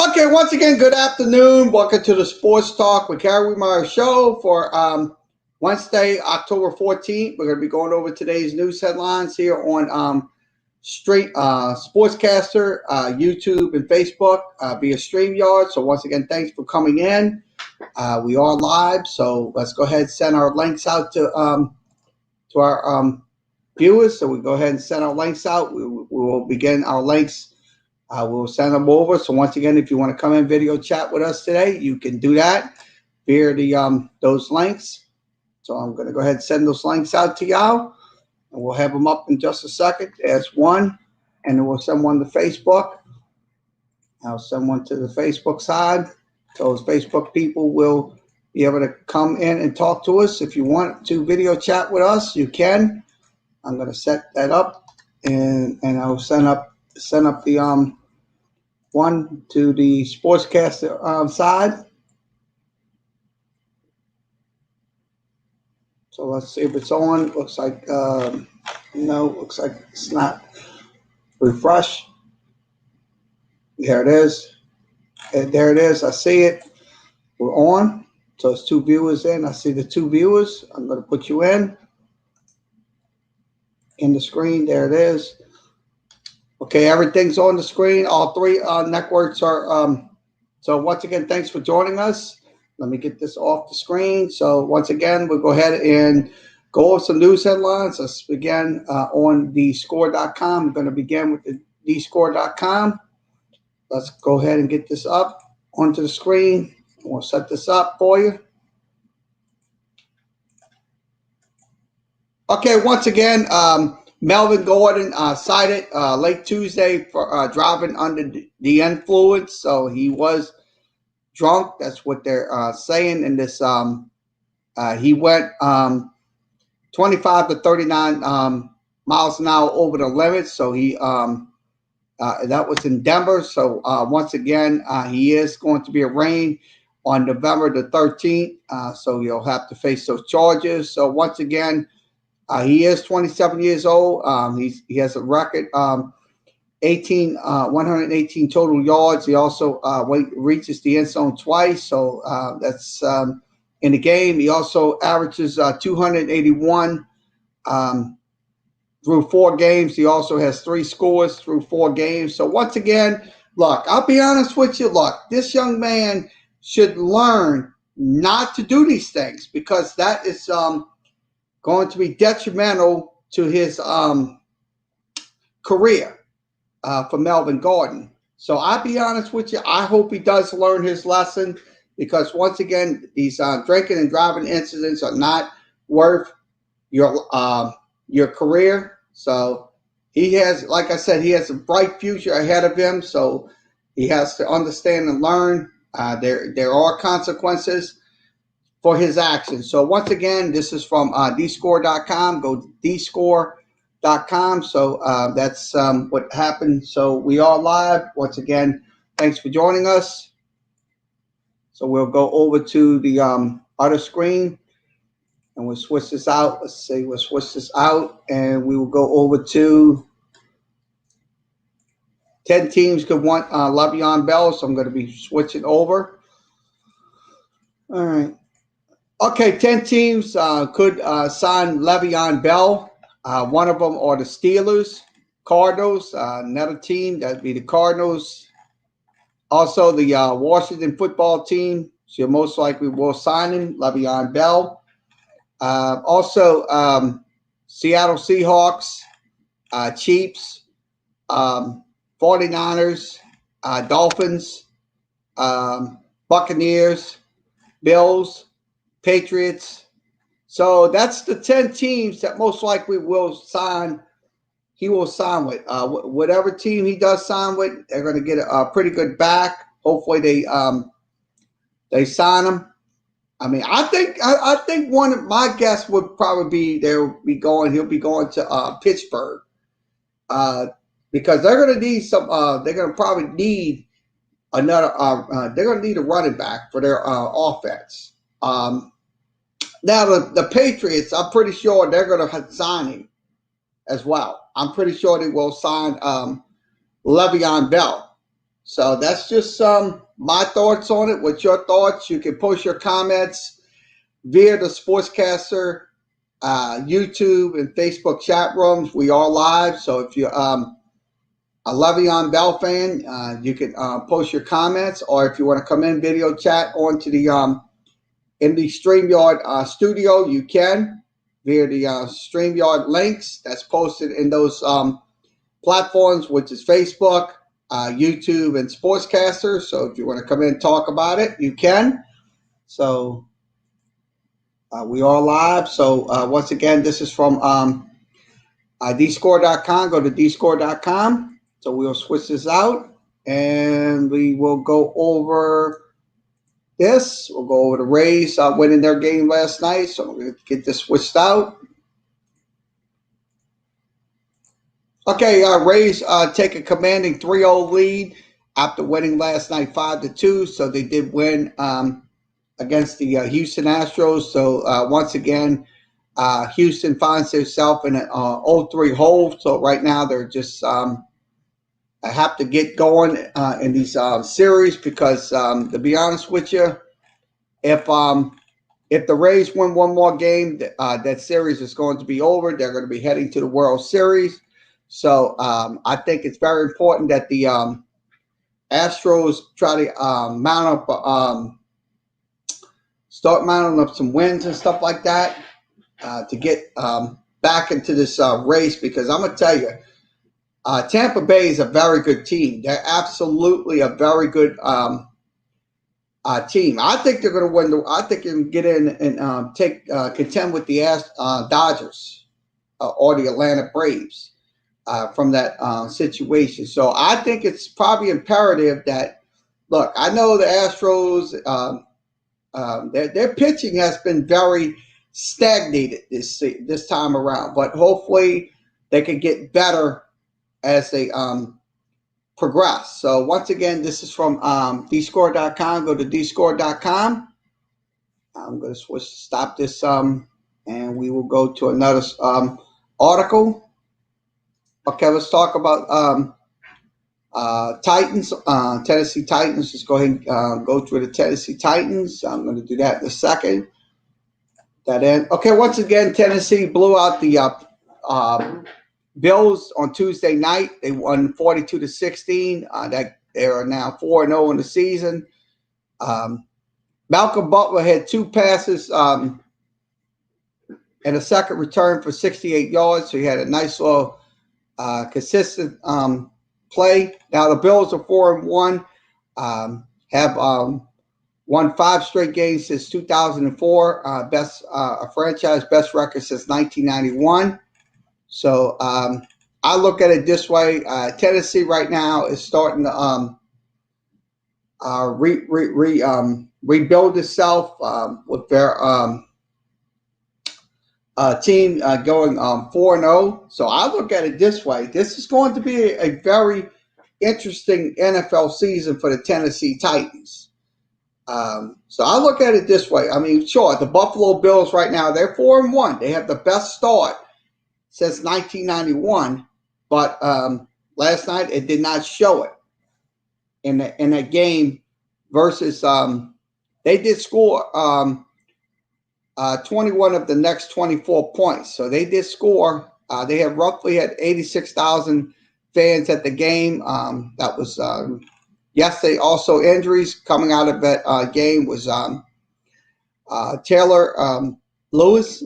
Okay, once again, good afternoon. Welcome to the Sports Talk with Kerry Wehmeyer show for Wednesday, October 14th. We're going to be going over today's news headlines here on Street Sportscaster, YouTube, and Facebook via StreamYard. So once again, thanks for coming in. We are live, so let's go ahead and send our links out to our viewers. So we go ahead and send our links out. We will begin our links. We'll send them over. So once again, if you want to come in video chat with us today, you can do that via the those links. So I'm going to go ahead and send those links out to y'all, and we'll have them up in just a second. There's one, and then we'll send one to Facebook. I'll send one to the Facebook side. Those Facebook people will be able to come in and talk to us. If you want to video chat with us, you can. I'm going to set that up, and I'll send up the one to the sportscaster side. So let's see if it's on. Looks like no. Looks like it's not. Refresh. There it is. And there it is. I see it. We're on. So it's two viewers in. I see the two viewers. I'm going to put you in the screen. There it is. Okay, everything's on the screen. All three networks are. So once again, thanks for joining us. Let me get this off the screen. So once again, we'll go ahead and go over some news headlines. Let's begin on thescore.com. I'm going to begin with the thescore.com. Let's go ahead and get this up onto the screen. We'll set this up for you. Okay, once again, Melvin Gordon cited late Tuesday for driving under the influence. So he was drunk. That's what they're saying in this. He went 25 to 39 miles an hour over the limit. So he that was in Denver. So once again, he is going to be arraigned on November the 13th. So he'll have to face those charges. So once again, he is 27 years old. He has a record 118 total yards. He also reaches the end zone twice. So that's in the game. He also averages 281 through 4 games. He also has 3 scores through 4 games. So once again, look, I'll be honest with you. Look, this young man should learn not to do these things because that is going to be detrimental to his career for Melvin Gordon. So I'll be honest with you. I hope he does learn his lesson because once again, these drinking and driving incidents are not worth your career. So he has, like I said, he has a bright future ahead of him. So he has to understand and learn. There are consequences for his actions. So once again, this is from thescore.com. Go to thescore.com. So that's what happened. So we are live. Once again, thanks for joining us. So we'll go over to the other screen and we'll switch this out. Let's see, we'll switch this out and we will go over to 10 teams could want Le'Veon Bell. So I'm going to be switching over. All right. Okay, 10 teams could sign Le'Veon Bell. One of them are the Steelers, Cardinals, another team, that'd be the Cardinals. Also, the Washington football team, so most likely will sign him, Le'Veon Bell. Also, Seattle Seahawks, Chiefs, 49ers, Dolphins, Buccaneers, Bills, Patriots. So that's the 10 teams that most likely will sign. He will sign with whatever team he does sign with. They're going to get a pretty good back. Hopefully they sign him. I mean, I think one of my guess would probably be he'll be going to Pittsburgh because they're going to need some. They're going to probably need another. They're going to need a running back for their offense. Now the Patriots, I'm pretty sure they're going to sign him as well. I'm pretty sure they will sign Le'Veon Bell. So that's just my thoughts on it. What's your thoughts? You can post your comments via the Sportscaster YouTube and Facebook chat rooms. We are live, so if you're a Le'Veon Bell fan, you can post your comments, or if you want to come in video chat onto the in the StreamYard studio, you can via the StreamYard links that's posted in those platforms, which is Facebook, YouTube, and Sportscaster. So if you want to come in and talk about it, you can. So we are live. So once again, this is from dscore.com. Go to dscore.com. So we'll switch this out, and we will go over this. We'll go over the Rays winning their game last night. So we're going to get this switched out. Okay, Rays take a commanding 3-0 lead after winning last night 5-2. So they did win against the Houston Astros. So once again, Houston finds itself in an 0-3 hole. So right now they're just have to get going in these series because to be honest with you, if the Rays win one more game, that series is going to be over. They're going to be heading to the World Series. So I think it's very important that the Astros try to start mounting up some wins and stuff like that to get back into this race, because I'm going to tell you, Tampa Bay is a very good team. They're absolutely a very good team. I think they're going to win. I think they can get in and contend with the Dodgers or the Atlanta Braves from that situation. So I think it's probably imperative that, look, I know the Astros, their pitching has been very stagnated this time around, but hopefully they can get better as they progress. So once again, this is from dscore.com. Go to dscore.com. I'm going to stop this and we will go to another article. Okay, let's talk about Titans, Tennessee Titans. Let's go ahead and go through the Tennessee Titans. I'm going to do that in a second. That end. Okay, once again, Tennessee blew out the Bills on Tuesday night. They won 42-16. That they are now 4-0 in the season. Malcolm Butler had 2 passes and a second return for 68 yards. So he had a nice little consistent play. Now the Bills are 4-1, have won 5 straight games since 2004. Franchise best record since 1991. So I look at it this way: Tennessee right now is starting to rebuild itself with their team going 4-0. So I look at it this way: this is going to be a very interesting NFL season for the Tennessee Titans. So I look at it this way. I mean, sure, the Buffalo Bills right now, they're 4-1. They have the best start since 1991, but last night it did not show it in that game versus they did score 21 of the next 24 points. So they did score. They have roughly had 86,000 fans at the game. That was yesterday. Also injuries coming out of that game was Taylor Lewis.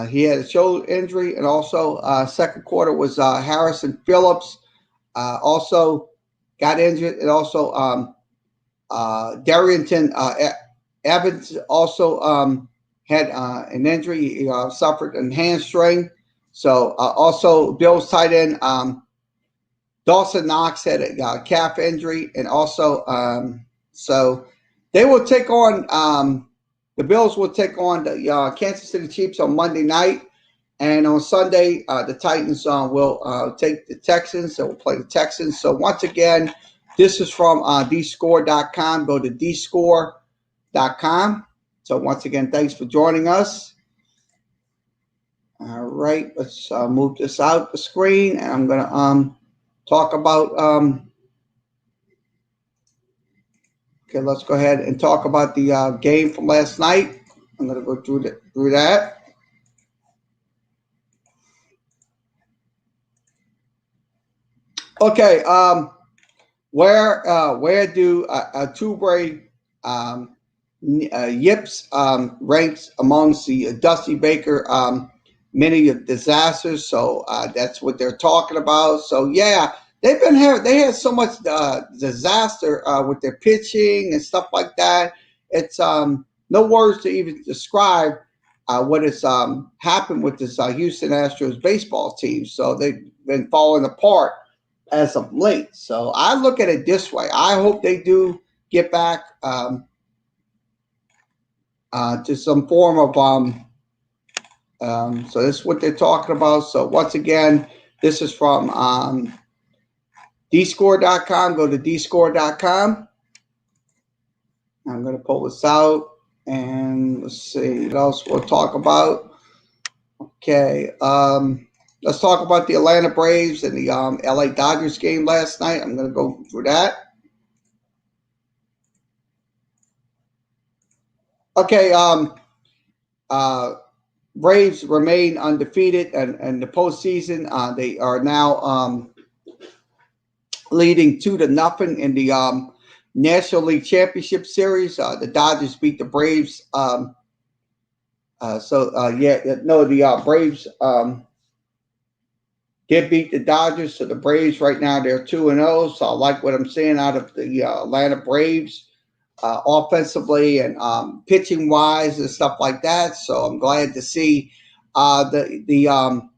He had a shoulder injury, and also second quarter was Harrison Phillips also got injured, and also Darrington Evans also had an injury. He suffered a hamstring. So also Bills tight end Dawson Knox had a calf injury, and also so they will take on the Bills will take on the Kansas City Chiefs on Monday night, and on Sunday the Titans will take the Texans. They will play the Texans. So once again, this is from dscore.com. Go to dscore.com. So once again, thanks for joining us. All right, let's move this out the screen, and I'm going to talk about Okay, let's go ahead and talk about the game from last night. I'm going to go through that. Okay, where do Tubre Yips ranks amongst the Dusty Baker many of disasters? So that's what they're talking about. So yeah, they had so much disaster with their pitching and stuff like that. It's no words to even describe what has happened with this Houston Astros baseball team. So they've been falling apart as of late. So I look at it this way. I hope they do get back to some form of so this is what they're talking about. So once again, this is from dscore.com. Go to dscore.com. I'm going to pull this out and let's see what else we'll talk about. Okay. Let's talk about the Atlanta Braves and the LA Dodgers game last night. I'm going to go through that. Okay. Braves remain undefeated and the postseason. They are now leading 2-0 in the National League Championship Series. The Dodgers beat the Braves. The Braves did beat the Dodgers. So the Braves right now they're 2-0. So I like what I'm seeing out of the Atlanta Braves. Offensively and pitching wise and stuff like that. So I'm glad to see the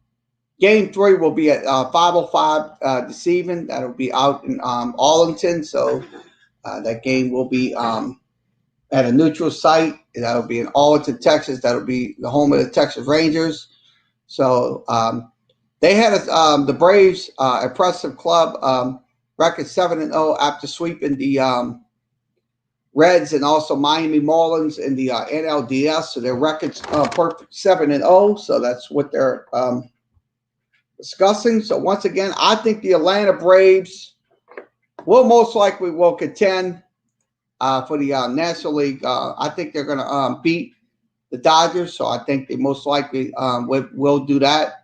game 3 will be at 5:05 this evening. That'll be out in Arlington. So that game will be at a neutral site. That'll be in Arlington, Texas. That'll be the home of the Texas Rangers. So they had the Braves impressive club record 7-0 after sweeping the Reds and also Miami Marlins in the NLDS. So their record's perfect 7-0. So that's what they're discussing. So once again, I think the Atlanta Braves will most likely will contend for the National League. I think they're going to beat the Dodgers. So I think they most likely will do that.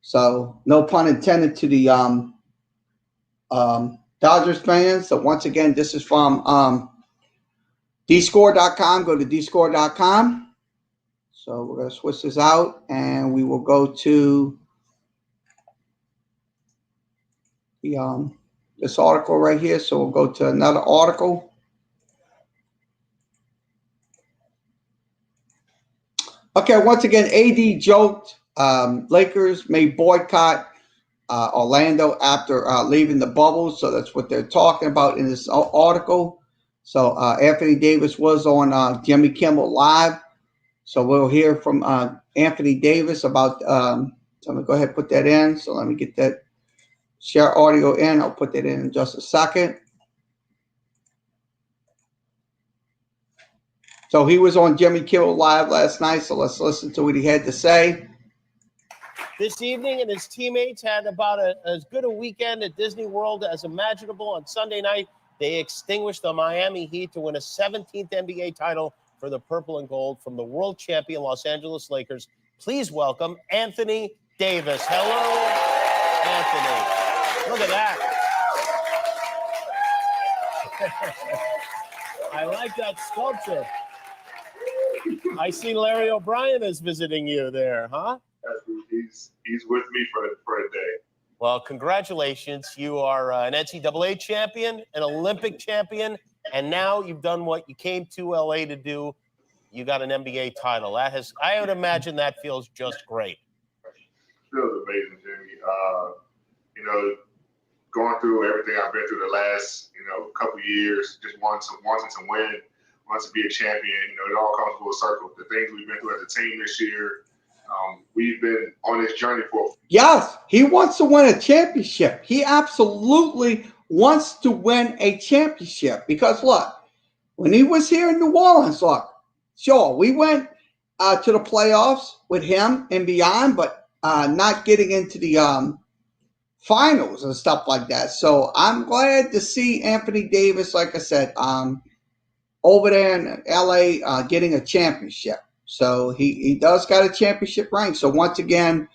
So no pun intended to the Dodgers fans. So once again, this is from dscore.com. Go to dscore.com. So we're going to switch this out and we will go to the this article right here. So we'll go to another article. Okay, once again, AD joked Lakers may boycott Orlando after leaving the bubble. So that's what they're talking about in this article. So Anthony Davis was on Jimmy Kimmel Live. So we'll hear from Anthony Davis about, so I'm going to go ahead and put that in. So let me get that share audio in. I'll put that in just a second. So he was on Jimmy Kimmel Live last night. So let's listen to what he had to say. This evening and his teammates had about as good a weekend at Disney World as imaginable. On Sunday night, they extinguished the Miami Heat to win a 17th NBA title for the purple and gold from the world champion Los Angeles Lakers. Please welcome Anthony Davis. Hello, Anthony. Look at that. I like that sculpture. I see Larry O'Brien is visiting you there, huh? He's with me for a day. Well, congratulations. You are an NCAA champion, an Olympic champion, and now you've done what you came to LA to do. You got an NBA title. That has, I would imagine that feels just great. Feels amazing, Jimmy. Going through everything I've been through the last, couple years, just wanting to win, wanting to be a champion. It all comes full circle. The things we've been through as a team this year. We've been on this journey for. Yes, he wants to win a championship. He absolutely wants to win a championship because look, when he was here in New Orleans, look, sure, we went to the playoffs with him and beyond, but not getting into the finals and stuff like that. So I'm glad to see Anthony Davis, like I said, over there in LA getting a championship. So he does got a championship ring. So once again,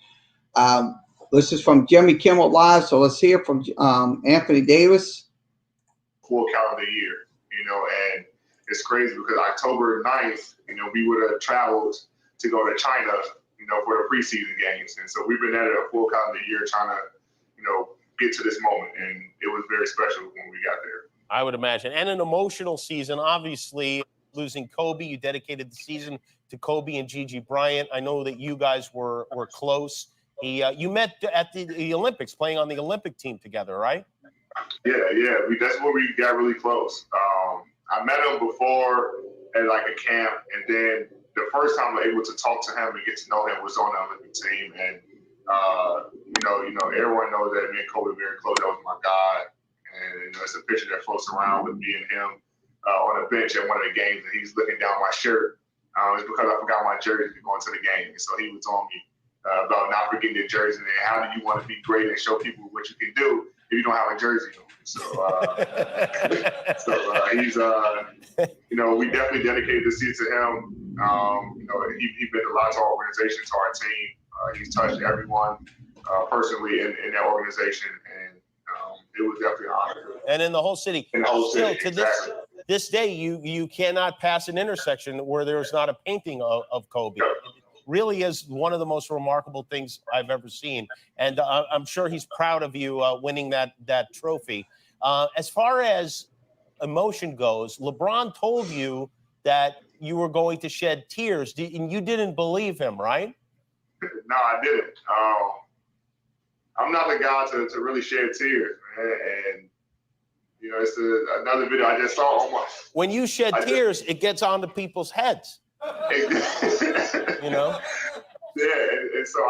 this is from Jimmy Kimmel Live. So let's hear from Anthony Davis. Full calendar year, and it's crazy because October 9th, we would have traveled to go to China, for the preseason games. And so we've been at it a full calendar year trying to, get to this moment. And it was very special when we got there. I would imagine. And an emotional season, obviously, losing Kobe. You dedicated the season to Kobe and Gigi Bryant. I know that you guys were close. You met at the Olympics, playing on the Olympic team together, right? Yeah. That's where we got really close. I met him before at like a camp, and then the first time I was able to talk to him and get to know him was on the Olympic team. And everyone knows that me and Kobe were very close. That was my guy. And it's a picture that floats around with me and him on a bench at one of the games, and he's looking down my shirt. It's because I forgot my jersey going to the game. And so he was on me about not forgetting your jersey and how do you want to be great and show people what you can do if you don't have a jersey on. So he's, we definitely dedicated the season to him. He meant a lot to our organization, to our team. He's touched everyone personally in that organization, and it was definitely an honor. And in the whole city. In the whole city, to exactly. This day, you cannot pass an intersection where there's not a painting of Kobe. Yeah. It really is one of the most remarkable things I've ever seen. And I'm sure he's proud of you winning that trophy. As far as emotion goes, LeBron told you that you were going to shed tears, and you didn't believe him, right? No, I didn't. I'm not the guy to really shed tears, man. And it's another video I just saw. When you shed tears, it gets onto people's heads. Yeah, and so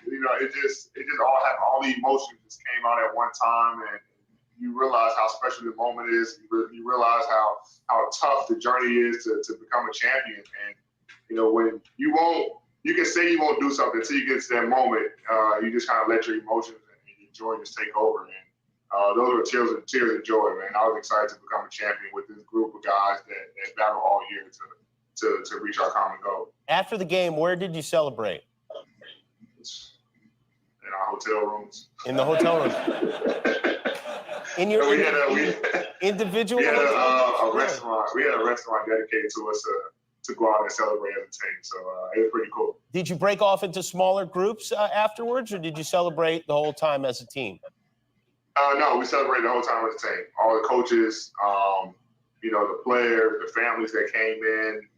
it just all happened. All the emotions just came out at one time, and you realize how special the moment is. You realize how tough the journey is to become a champion. And when you can say you won't do something until you get to that moment. You just kind of let your emotions and your joy just take over. And those were tears of joy, man. I was excited to become a champion with this group of guys that battle all year to reach our common goal. After the game, where did you celebrate? In our hotel rooms. In the hotel room. In your individual. We had a restaurant. We had a restaurant dedicated to us to go out and celebrate as a team. So it was pretty cool. Did you break off into smaller groups afterwards, or did you celebrate the whole time as a team? No, we celebrated the whole time as a team. All the coaches, the players, the families that came in,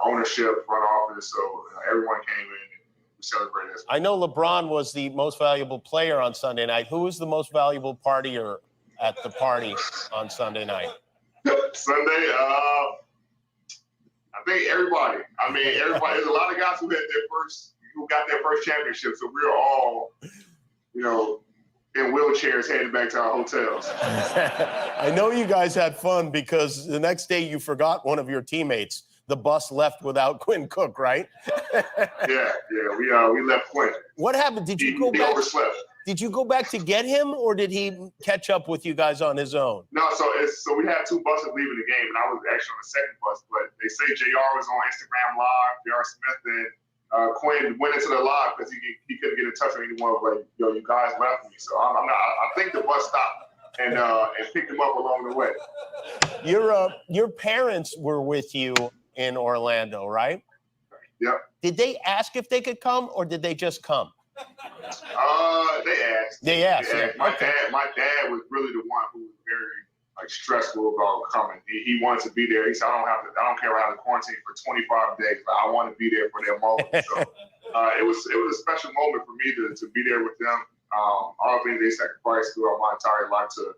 ownership, front office. So everyone came in and we celebrated. I know LeBron was the most valuable player on Sunday night. Who was the most valuable partier at the party on Sunday night? Sunday, I think everybody. I mean, everybody. There's a lot of guys who got their first championship. So we were all, in wheelchairs heading back to our hotels. I know you guys had fun because the next day you forgot one of your teammates. The bus left without Quinn Cook, right? Yeah. We left Quinn. What happened? Did you go back? He overslept. Did you go back to get him, or did he catch up with you guys on his own? No, so we had two buses leaving the game, and I was actually on the second bus. But they say JR was on Instagram Live, JR Smith, and Quinn went into the live because he couldn't get in touch with anyone. Like, you guys left me. So I'm not. I think the bus stopped and picked him up along the way. Your parents were with you in Orlando, right? Yep. Did they ask if they could come, or did they just come? They asked. They asked. My dad was really the one who was very stressful about coming. He wanted to be there. He said, I don't care about the quarantine for 25 days, but I want to be there for their moment. So it was a special moment for me to be there with them. All the things they sacrificed throughout my entire life to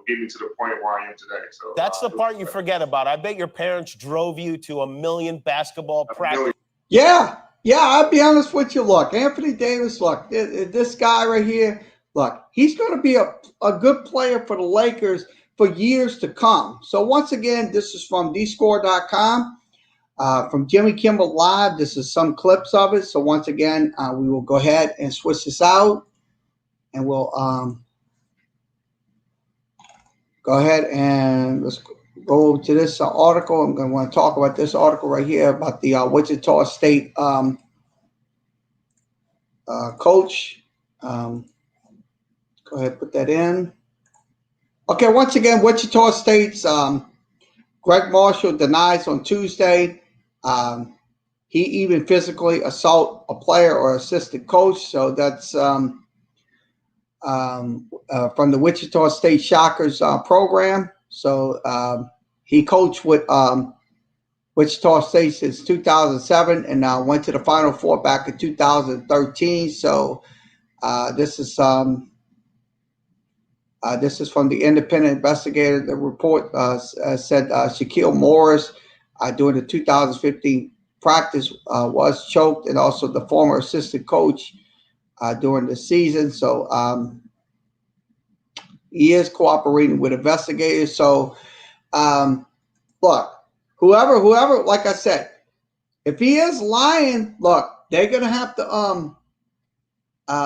get me to the point where I am today. So that's the part you forget about. I bet your parents drove you to a million basketball practices. Yeah, I'll be honest with you. Look, Anthony Davis, this guy right here, he's going to be a good player for the Lakers for years to come. So once again, this is from dscore.com, from Jimmy Kimmel Live. This is some clips of it. So once again, we will go ahead and switch this out. and we'll go ahead and let's go over to this article. I'm going to want to talk about this article right here about the Wichita State coach. Go ahead and put that in. Okay, once again, Wichita State's Greg Marshall denies on Tuesday he even physically assault a player or assistant coach. So that's from the Wichita State Shockers program. So he coached with Wichita State since 2007 and went to the Final Four back in 2013. So this is from the independent investigator. The report said Shaquille Morris during the 2015 practice was choked, and also the former assistant coach during the season. So he is cooperating with investigators. So look, whoever, like I said, if he is lying, look, they're gonna have to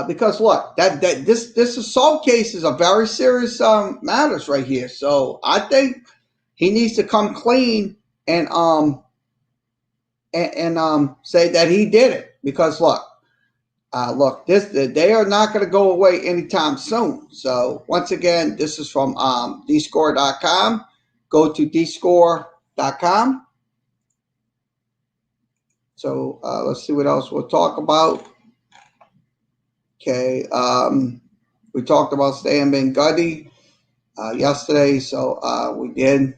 because look, this assault case is a very serious matters right here. So I think he needs to come clean and say that he did it, because look, they are not going to go away anytime soon. So once again, this is from dscore.com. Go to dscore.com. So let's see what else we'll talk about. Okay, we talked about Stan Van Gundy yesterday, so we did.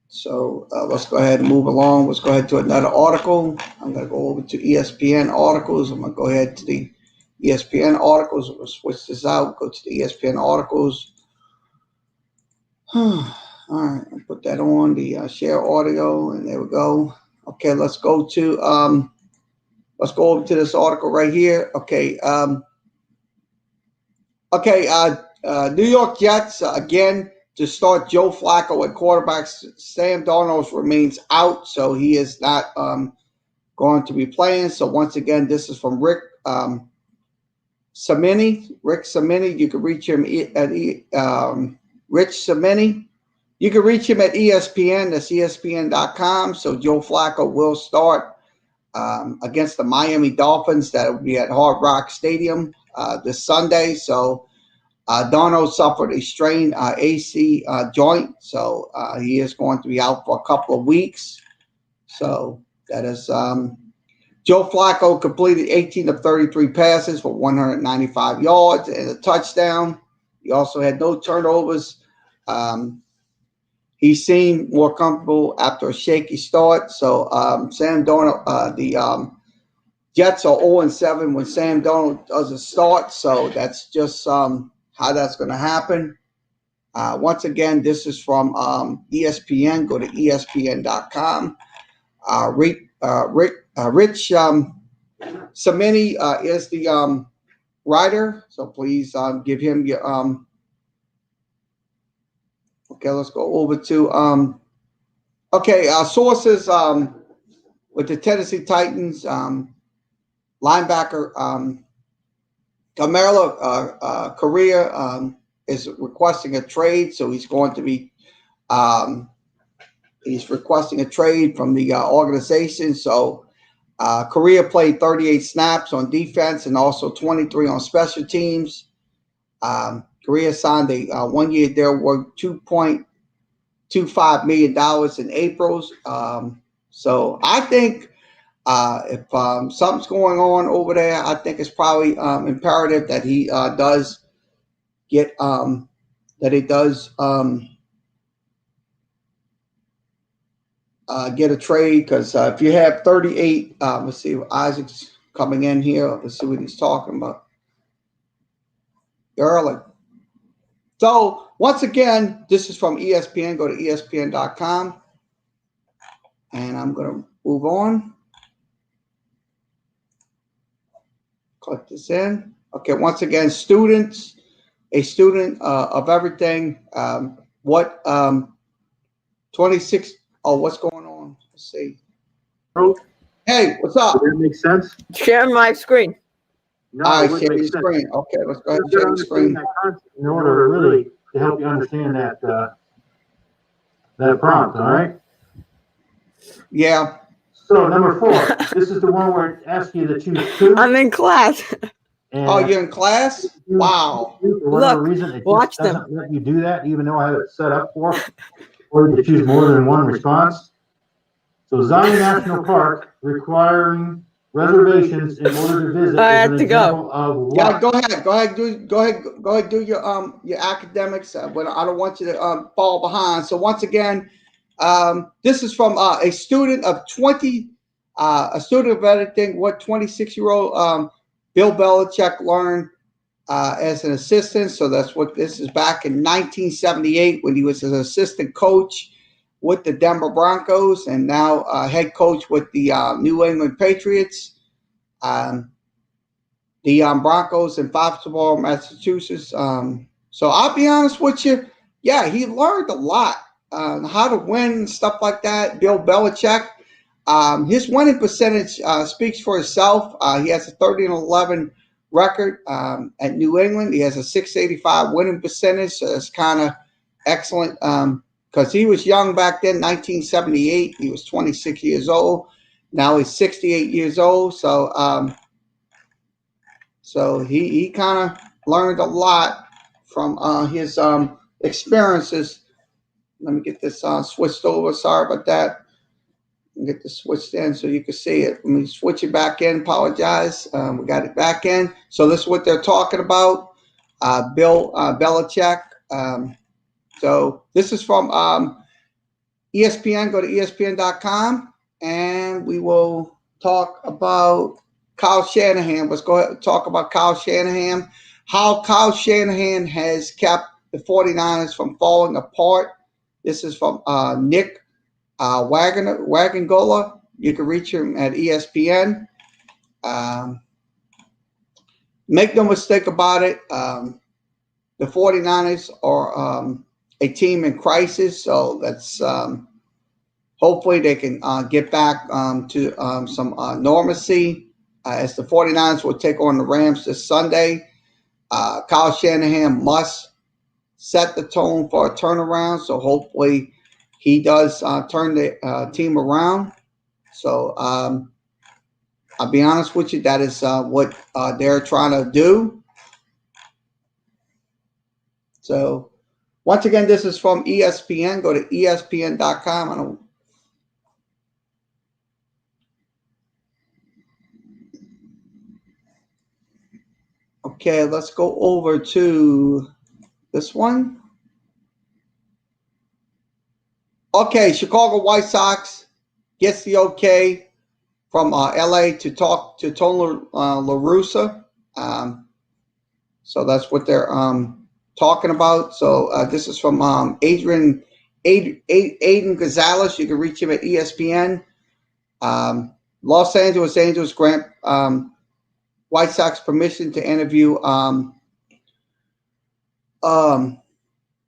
So let's go ahead and move along. Let's go ahead to another article. I'm going to go over to ESPN articles. I'm going to go ahead to the ESPN articles. We'll switch this out. Go to the ESPN articles. All right, I'll put that on the share audio, and there we go. Okay, let's go to let's go over to this article right here. Okay, New York Jets again to start Joe Flacco at quarterback. Sam Darnold remains out, so he is not going to be playing. So once again, this is from Rick Cimini. Rick Cimini. You can reach him at Rich Cimini. You can reach him at ESPN. That's ESPN.com. So Joe Flacco will start against the Miami Dolphins. That will be at Hard Rock Stadium this Sunday. So Darnold suffered a strained AC joint, so he is going to be out for a couple of weeks. So that is Joe Flacco completed 18 of 33 passes for 195 yards and a touchdown. He also had no turnovers. He seemed more comfortable after a shaky start. So Sam Darnold, the Jets are 0-7 when Sam Darnold doesn't start. So that's just how that's going to happen. Once again, this is from ESPN. Go to ESPN.com. Rich Cimini is the writer, so please give him your. Okay, let's go over to sources with the Tennessee Titans linebacker. Camaro Correa is requesting a trade, so he's going to be he's requesting a trade from the organization. So Correa played 38 snaps on defense and also 23 on special teams. Correa signed a 1 year deal worth $2.25 million in April. So I think if something's going on over there, I think it's probably imperative that he does get get a trade, because if you have 38, let's see, Isaac's coming in here. Let's see what he's talking about. Early. So once again, this is from ESPN. Go to ESPN.com, and I'm going to move on. Click this in. Okay, once again, students, a student of everything. What 26? Oh, what's going on? Let's see. Hey, what's up? Does that make sense? Share my screen. No, All it right, wouldn't share make your sense. screen. Okay, let's go ahead and You share gotta the screen. understand that concept in order really to help you understand that prompt, all right? Yeah. So number 4, this is the one where it asks you to choose 2. I'm in class. And Oh, you're in class? Wow. for whatever Look, reason, it watch just them. doesn't let you do that, even though I have it set up for you to choose more than one response. So Zion National Park requiring reservations in order to visit I is have an to go. example of Yeah, what? go ahead, do your academics. But I don't want you to fall behind. So once again, this is from a student of editing. What 26-year-old Bill Belichick learned as an assistant. So that's what this is back in 1978 when he was an assistant coach with the Denver Broncos and now head coach with the New England Patriots. The Broncos in Foxborough, Massachusetts. So I'll be honest with you. Yeah, he learned a lot how to win and stuff like that. Bill Belichick. His winning percentage speaks for itself. He has a 30-11 record at New England. He has a 685 winning percentage. So that's kind of excellent because he was young back then, 1978. He was 26 years old. Now he's 68 years old. So he kind of learned a lot from his experiences. Let me get this switched over. Sorry about that. Get this switched in so you can see it. Let me switch it back in. Apologize. We got it back in. So this is what they're talking about. Bill Belichick. So this is from ESPN. Go to ESPN.com and we will talk about Kyle Shanahan. Let's go ahead and talk about Kyle Shanahan. How Kyle Shanahan has kept the 49ers from falling apart. This is from Nick Wagongola. You can reach him at ESPN. Make no mistake about it. The 49ers are a team in crisis. So that's hopefully they can get back to some normalcy as the 49ers will take on the Rams this Sunday. Kyle Shanahan must set the tone for a turnaround. So hopefully he does turn the team around. So I'll be honest with you, that is what they're trying to do. So once again, this is from ESPN. Go to ESPN.com. Okay, let's go over to this one. Okay, Chicago White Sox gets the okay from LA to talk to Tony La Russa. So that's what they're talking about. So this is from Aiden Gonzalez. You can reach him at ESPN. Los Angeles Angels grant White Sox permission to interview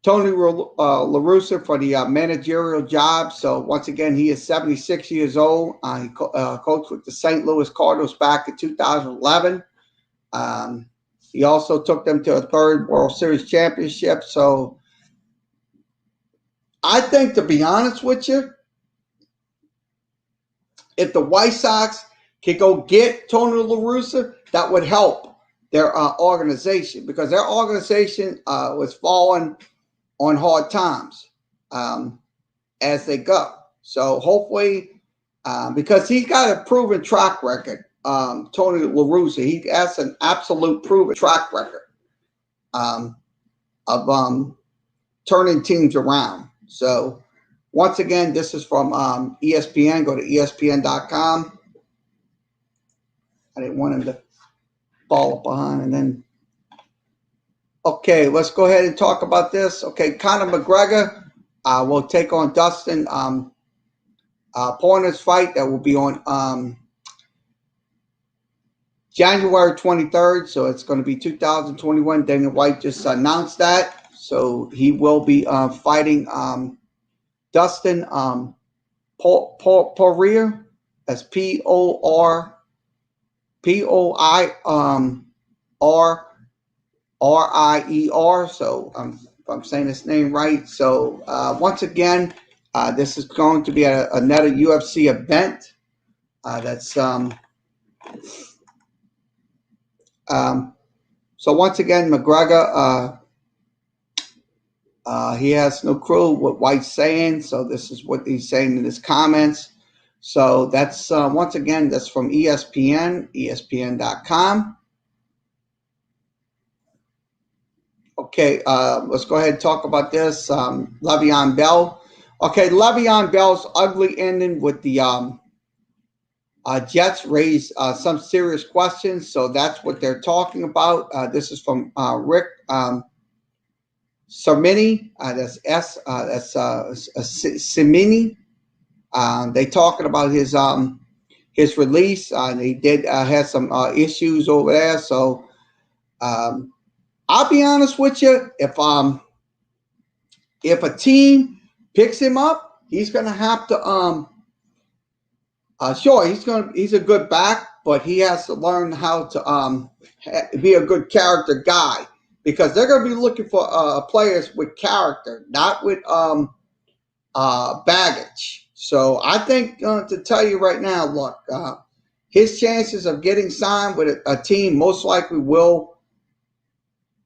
Tony La Russa for the managerial job. So once again, he is 76 years old. He coached with the St. Louis Cardinals back in 2011. He also took them to a third World Series championship. So I think, to be honest with you, if the White Sox could go get Tony La Russa, that would help their organization because their organization was falling on hard times as they go. So hopefully, because he's got a proven track record, Tony La Russa, he has an absolute proven track record of turning teams around. So once again, this is from ESPN. Go to ESPN.com. I didn't want him to fall behind and then. Okay, let's go ahead and talk about this. Okay, Conor McGregor will take on Dustin Poirier's fight that will be on January 23rd. So it's going to be 2021. Dana White just announced that. So he will be fighting Dustin Poirier. That's POIRIER. So if I'm saying his name right. So once again, this is going to be another UFC event. So once again, McGregor, he has no clue what White's saying. So this is what he's saying in his comments. So that's once again, that's from ESPN, ESPN.com. Okay, let's go ahead and talk about this. Le'Veon Bell. Okay, Le'Veon Bell's ugly ending with the Jets raised some serious questions. So that's what they're talking about. This is from Rick Cimini. That's Cimini. They talking about his release. They did have some issues over there. So I'll be honest with you. If a team picks him up, he's gonna have to sure, he's a good back, but he has to learn how to be a good character guy, because they're going to be looking for players with character, not with baggage. So I think, to tell you right now, look, his chances of getting signed with a team most likely will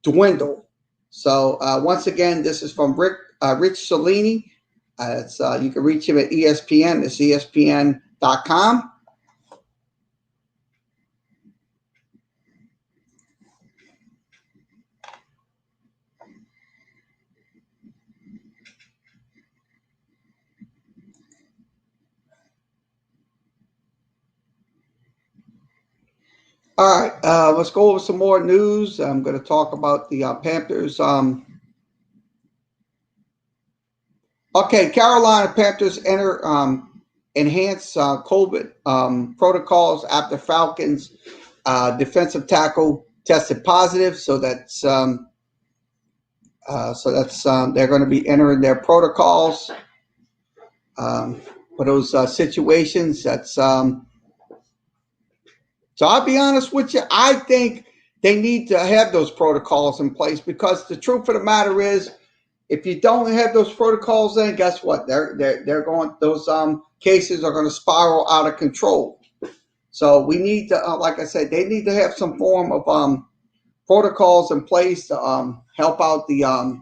dwindle. So once again, this is from Rich Cellini. You can reach him at ESPN. It's ESPN.com. All right, let's go over some more news. I'm going to talk about the Panthers. Okay, Carolina Panthers enter enhanced COVID protocols after Falcons defensive tackle tested positive. So that's they're going to be entering their protocols for those situations. That's so I'll be honest with you. I think they need to have those protocols in place, because the truth of the matter is, if you don't have those protocols, then guess what? They're going. Those cases are going to spiral out of control. So we need to, like I said, they need to have some form of protocols in place to help out the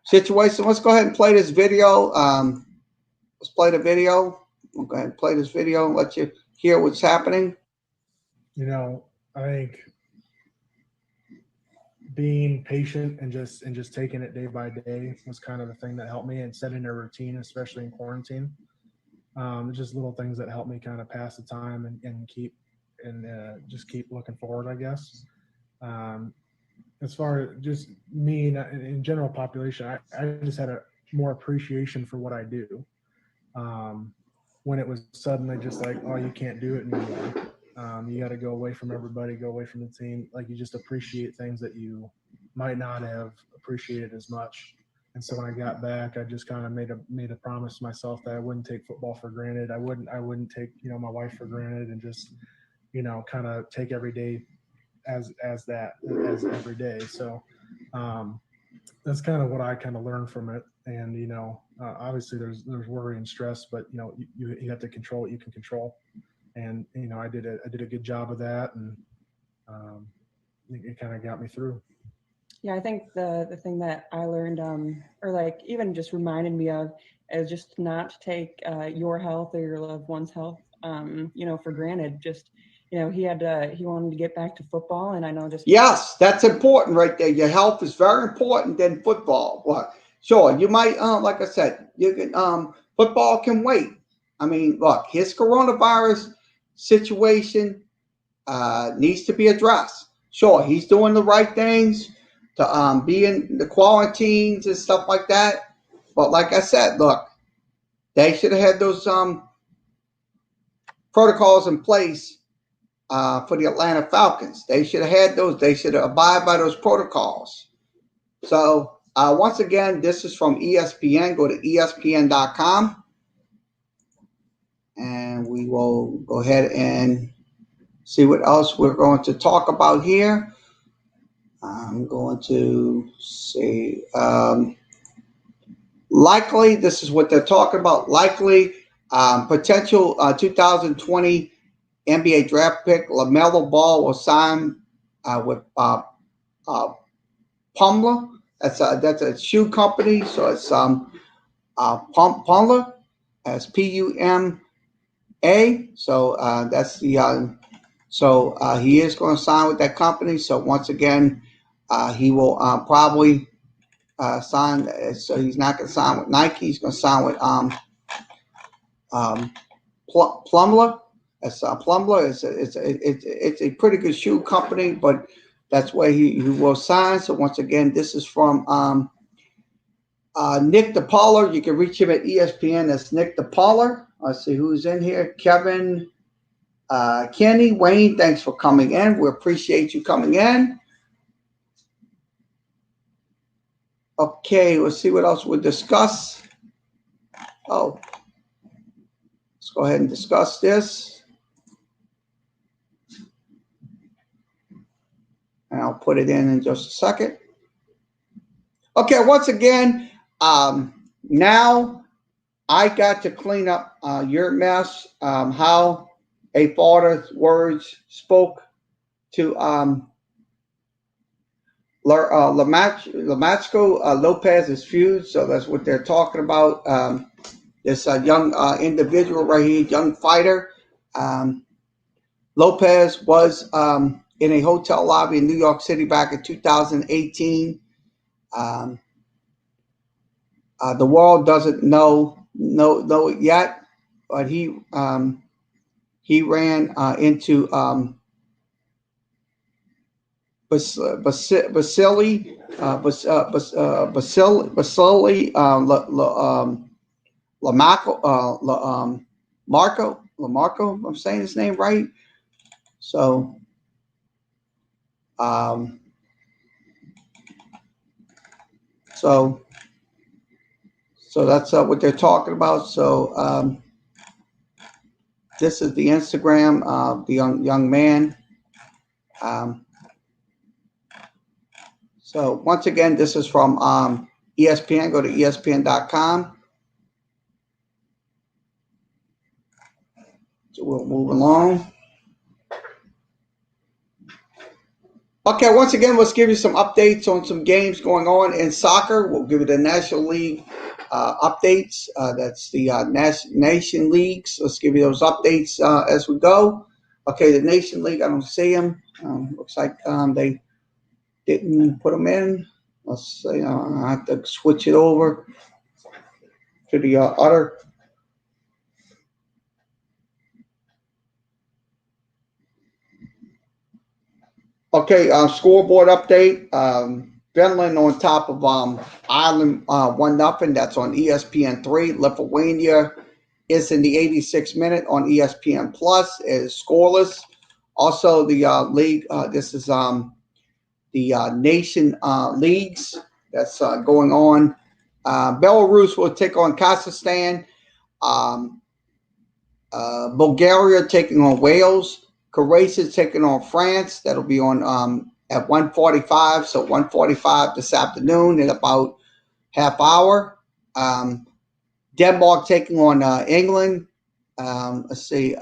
situation. Let's go ahead and play this video. Let's play the video. We'll go ahead and play this video and let you hear what's happening. You know, I think being patient and just taking it day by day was kind of the thing that helped me, and setting a routine, especially in quarantine. Just little things that help me kind of pass the time and just keep looking forward, I guess. As far as just me in general population, I just had a more appreciation for what I do. When it was suddenly just like, oh, you can't do it anymore. You got to go away from everybody, go away from the team. Like, you just appreciate things that you might not have appreciated as much. And so when I got back, I just kind of made a promise to myself that I wouldn't take football for granted. I wouldn't take, my wife for granted, and just, kind of take every day as every day. So that's kind of what I kind of learned from it. And, obviously there's worry and stress, but, you have to control what you can control. And, I did a good job of that, and it kind of got me through. Yeah, I think the thing that I learned, or like even just reminded me of, is just not to take your health or your loved one's health, for granted. Just, he wanted to get back to football, and I know just. Yes, that's important right there. Your health is very important than football. Well, sure, you might, like I said, you can, football can wait. I mean, look, his coronavirus situation needs to be addressed. Sure, he's doing the right things to be in the quarantines and stuff like that. But like I said, look, they should have had those protocols in place for the Atlanta Falcons. They should have had those. They should abide by those protocols. So once again, this is from ESPN. Go to ESPN.com. and we will go ahead and see what else we're going to talk about here. I'm going to see. Likely, this is what they're talking about. Likely, potential 2020 NBA draft pick LaMelo Ball will sign with Pumla. That's a shoe company. So it's Pumla, as Puma. So that's the so he is going to sign with that company. So once again, he will probably sign. So he's not going to sign with Nike. He's going to sign with Plumla. It's Plumla. It's a pretty good shoe company, but that's where he will sign. So once again, this is from Nick DePauler. You can reach him at ESPN. That's Nick DePauler. Let's see who's in here. Kevin, Kenny, Wayne. Thanks for coming in. We appreciate you coming in. Okay, let's see what else we'll discuss. Oh, let's go ahead and discuss this. And I'll put it in just a second. Okay, once again, now I got to clean up your mess. How a father's words spoke to Lamacho Lopez's feud. So that's what they're talking about. This young individual right here, young fighter. Lopez was in a hotel lobby in New York City back in 2018. The world doesn't know it yet, but he ran into Vasily Lamarco. I'm saying his name right. So, so that's what they're talking about. So, this is the Instagram of the young man. So once again, this is from ESPN. Go to ESPN.com. So we'll move along. Okay, once again, let's give you some updates on some games going on in soccer. We'll give you the National League updates. That's the Nation Leagues. Let's give you those updates as we go. Okay, the Nation League, I don't see them. Looks like they didn't put them in. Let's see. I have to switch it over to the other. Okay, scoreboard update. Finland on top of Ireland 1-0. That's on ESPN3. Lithuania is in the 86th minute on ESPN Plus. It is scoreless. Also, the league. This is the Nation Leagues that's going on. Belarus will take on Kazakhstan. Bulgaria taking on Wales. Croatia taking on France. That'll be on at 1:45. So 1:45 this afternoon in about half hour. Denmark taking on England. Let's see.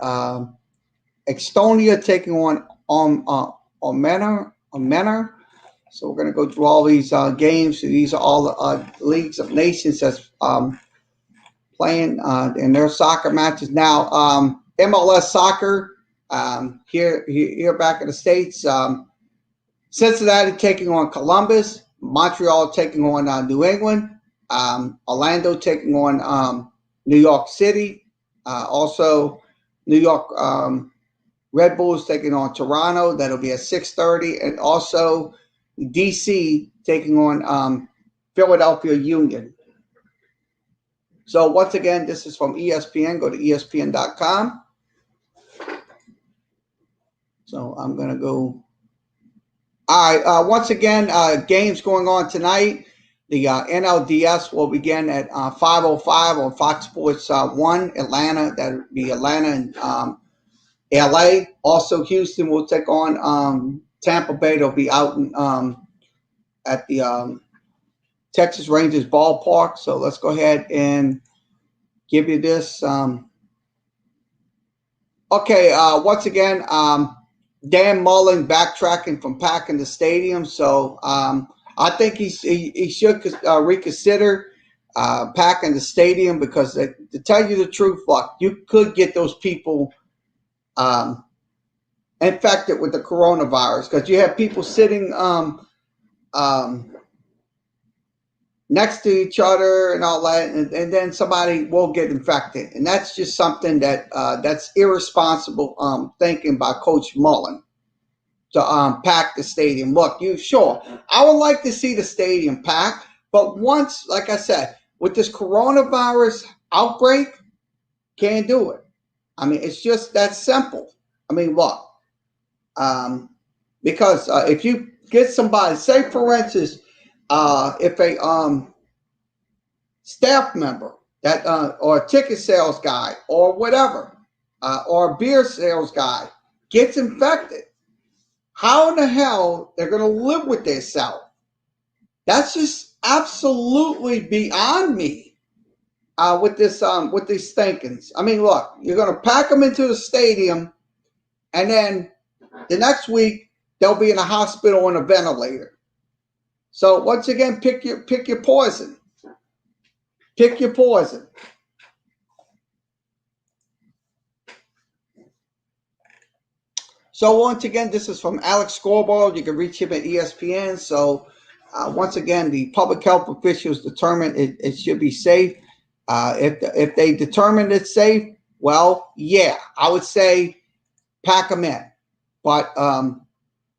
Estonia taking on Armenia. So we're going to go through all these games. So these are all the leagues of nations that's playing in their soccer matches. Now, MLS soccer. Here back in the States, Cincinnati taking on Columbus, Montreal taking on New England, Orlando taking on New York City, also New York Red Bulls taking on Toronto. That'll be at 6:30, and also DC taking on Philadelphia Union. So once again, this is from ESPN. Go to ESPN.com. So I'm going to go. All right. Once again, games going on tonight. The NLDS will begin at 5:05 on Fox Sports 1, Atlanta. That would be Atlanta and LA. Also, Houston will take on Tampa Bay. They'll be out in, at the Texas Rangers ballpark. So let's go ahead and give you this. Okay, once again, Dan Mullen backtracking from packing the stadium. So I think he should reconsider packing the stadium because, to tell you the truth, look, you could get those people infected with the coronavirus because you have people sitting next to each other and all that, and then somebody will get infected, and that's just something that that's irresponsible thinking by Coach Mullen to pack the stadium. Look, I would like to see the stadium packed, but once, like I said, with this coronavirus outbreak, can't do it. I mean, it's just that simple. I mean, look, because if you get somebody, say for instance, if a staff member that or a ticket sales guy or whatever, or a beer sales guy gets infected, how in the hell they're going to live with themselves? That's just absolutely beyond me with these thinkings. I mean, look, you're going to pack them into the stadium, and then the next week they'll be in a hospital on a ventilator. So once again, pick your poison. Pick your poison. So once again, this is from Alex Scorbold. You can reach him at ESPN. So once again, the public health officials determined it should be safe. If they determined it's safe, well, yeah, I would say pack them in. But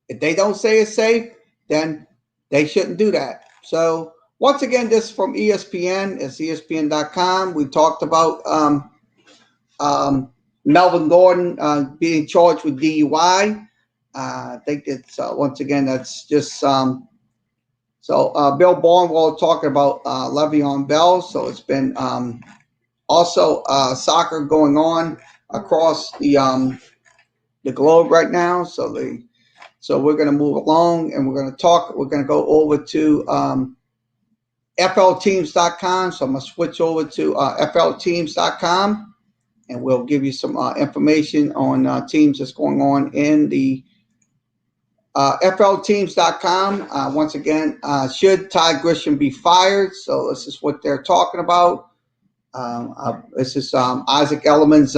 if they don't say it's safe, then they shouldn't do that. So once again, this is from ESPN. It's ESPN.com. We talked about Melvin Gordon being charged with DUI. I think it's once again that's just Bill Barnwell talking about Le'Veon Bell. So it's been also soccer going on across the globe right now. So we're going to move along and we're going to talk. We're going to go over to FLTeams.com. So I'm going to switch over to FLTeams.com. And we'll give you some information on teams that's going on in the FLTeams.com. Once again, should Ty Grisham be fired? So this is what they're talking about. This is Isaac Elliman's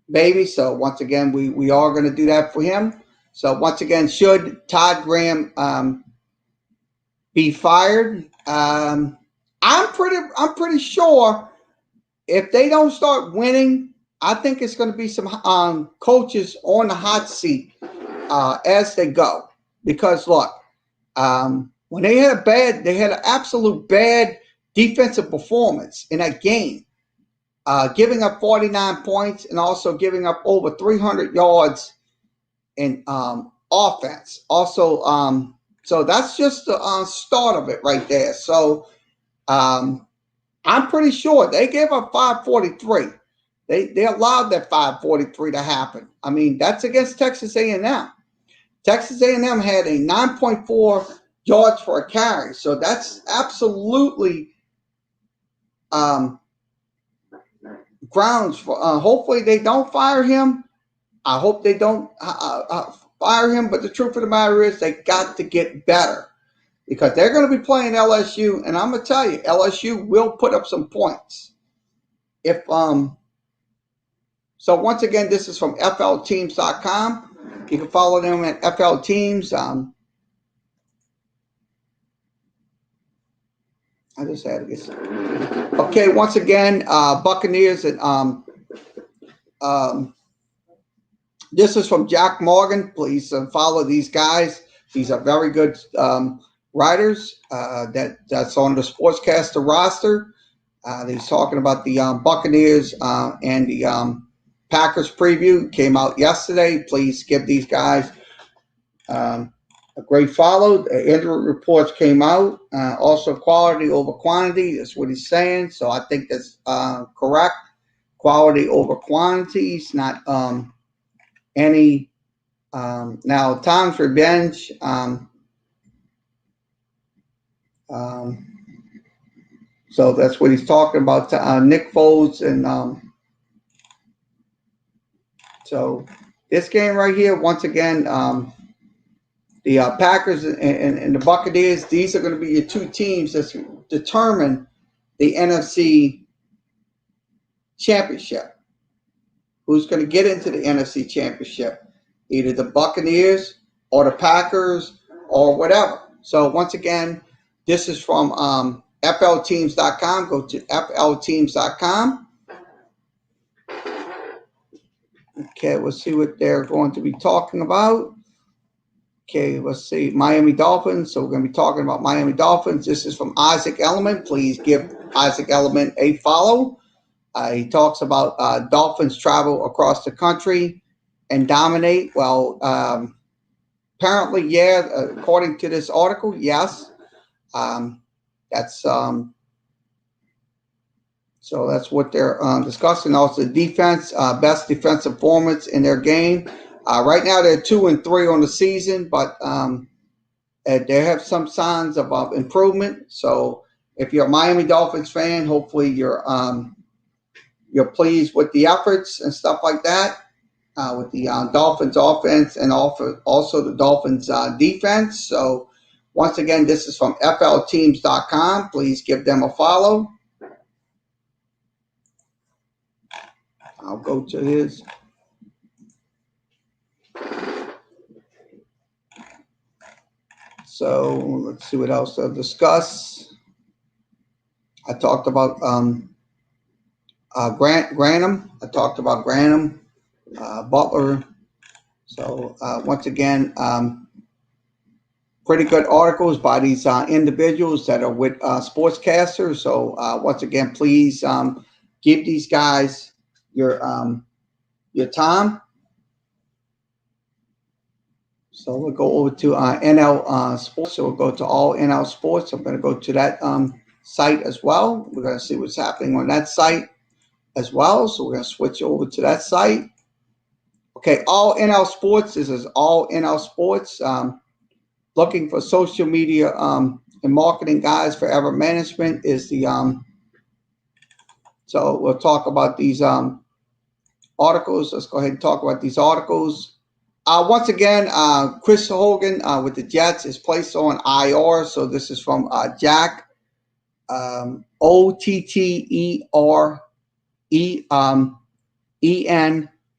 baby. So once again, we are going to do that for him. So once again, should Todd Graham be fired? I'm pretty sure. If they don't start winning, I think it's going to be some coaches on the hot seat as they go. Because look, when they had an absolute bad defensive performance in that game, giving up 49 points and also giving up over 300 yards in offense. Also, so that's just the start of it right there. So, I'm pretty sure they gave up 543. They allowed that 543 to happen. I mean, that's against Texas A&M. Texas A&M had a 9.4 yards for a carry. So that's absolutely grounds for hopefully they don't fire him. I hope they don't fire him. But the truth of the matter is they got to get better. Because they're going to be playing LSU, and I'm going to tell you, LSU will put up some points. So once again, this is from FLTeams.com. You can follow them at FLTeams. I just had to get some. Okay, once again, Buccaneers and this is from Jack Morgan. Please follow these guys. These are very good writers that's on the Sportscaster roster. He's talking about the Buccaneers and the Packers preview. Came out yesterday. Please give these guys a a great follow. The injury reports came out. Also, quality over quantity is what he's saying. So I think that's correct. Quality over quantity. It's not any. Now, Tom's revenge. So that's what he's talking about. Nick Foles and so this game right here, once again, the Packers and the Buccaneers, these are going to be your two teams that determine the NFC Championship. Who's going to get into the NFC Championship? Either the Buccaneers or the Packers or whatever. So once again, this is from FLteams.com. Go to FLteams.com. Okay, let's see what they're going to be talking about. Okay, let's see. Miami Dolphins. So we're going to be talking about Miami Dolphins. This is from Isaac Element. Please give Isaac Element a follow. He talks about Dolphins travel across the country and dominate. Well, apparently, yeah, according to this article, yes. That's so that's what they're discussing. Also, defense, best defensive performance in their game. Right now, they're 2-3 on the season, but they have some signs of improvement. So, if you're a Miami Dolphins fan, hopefully you're pleased with the efforts and stuff like that with the Dolphins offense and also the Dolphins defense. So, once again, this is from FLteams.com. Please give them a follow. I'll go to his. So let's see what else to discuss. I talked about Grantham. I talked about Grantham, Butler. So once again, pretty good articles by these individuals that are with sportscasters. So once again, please give these guys your time. So we'll go over to NL Sports. So we'll go to all NL Sports. I'm going to go to that site as well. We're going to see what's happening on that site as well. So we're going to switch over to that site. Okay, all NL Sports. This is all NL Sports. Looking for social media and marketing guys for Ever Management is the so we'll talk about these articles. Let's go ahead and talk about these articles. Once again, Chris Hogan with the Jets is placed on IR. So this is from Jack Otteren.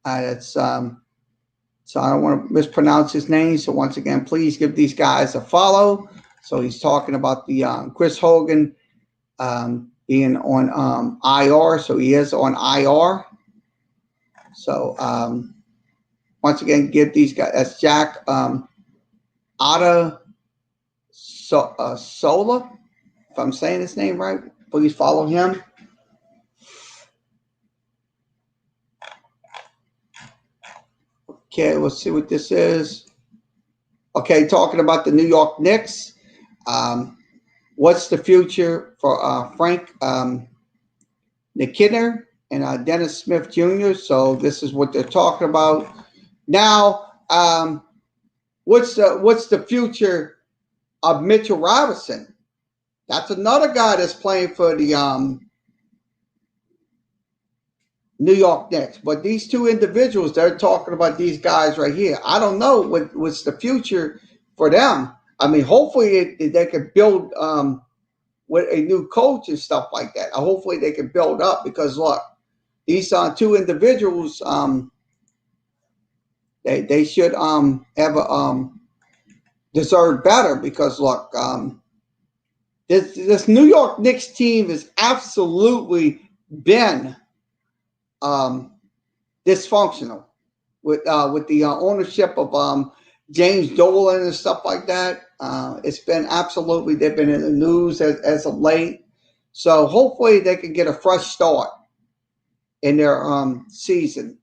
That's so I don't want to mispronounce his name. So once again, please give these guys a follow. So he's talking about the Chris Hogan being on IR. So he is on IR. So once again, give these guys. That's Jack Sola. If I'm saying his name right, please follow him. Okay, let's see what this is. Okay, talking about the New York Knicks. What's the future for Frank Nikinder and Dennis Smith Jr.? So this is what they're talking about. Now, what's the future of Mitchell Robinson? That's another guy that's playing for the New York Knicks. But these two individuals, they're talking about these guys right here. I don't know what's the future for them. I mean, hopefully they can build with a new coach and stuff like that. Hopefully they can build up because, look, these two individuals, they should have deserve better because, look, this New York Knicks team has absolutely been dysfunctional with the ownership of James Dolan and stuff like that. It's been absolutely, they've been in the news as of late. So hopefully they can get a fresh start in their season.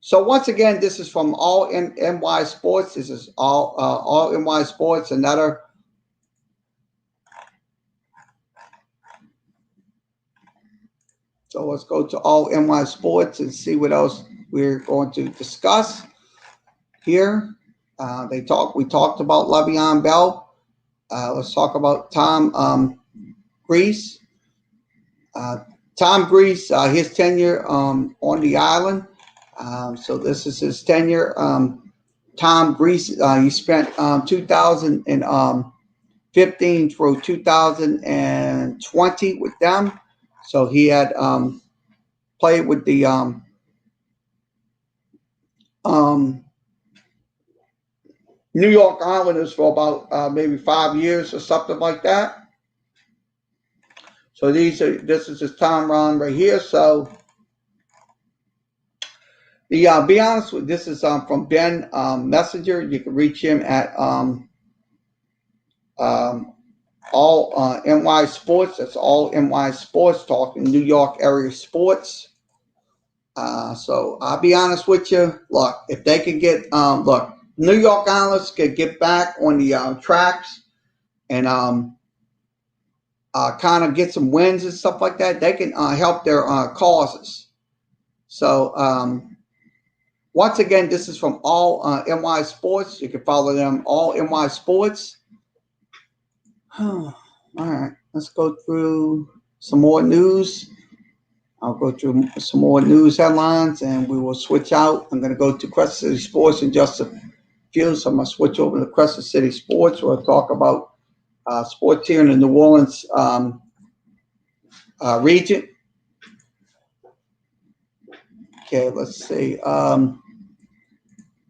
So once again, this is from All NY Sports. This is all NY Sports. Another. So let's go to All NY Sports and see what else we're going to discuss here. We talked about Le'Veon Bell. Let's talk about Tom Grease. Tom Grease, his tenure on the island. So this is his tenure. Tom Grease, he spent 2015 through 2020 with them. So he had played with the New York Islanders for about maybe 5 years or something like that. So this is his time run right here. So be honest with this is from Ben Messenger. You can reach him at all NY Sports. That's all NY Sports, talking New York area sports. So I'll be honest with you. Look, if they could get New York Islanders could get back on the tracks and kind of get some wins and stuff like that, they can help their causes. So once again, this is from all NY Sports. You can follow them all NY Sports. All right, let's go through some more news. I'll go through some more news headlines and we will switch out. I'm going to go to Crescent City Sports in just a few. So I'm going to switch over to Crescent City Sports. We'll talk about sports here in the New Orleans region. Okay, let's see.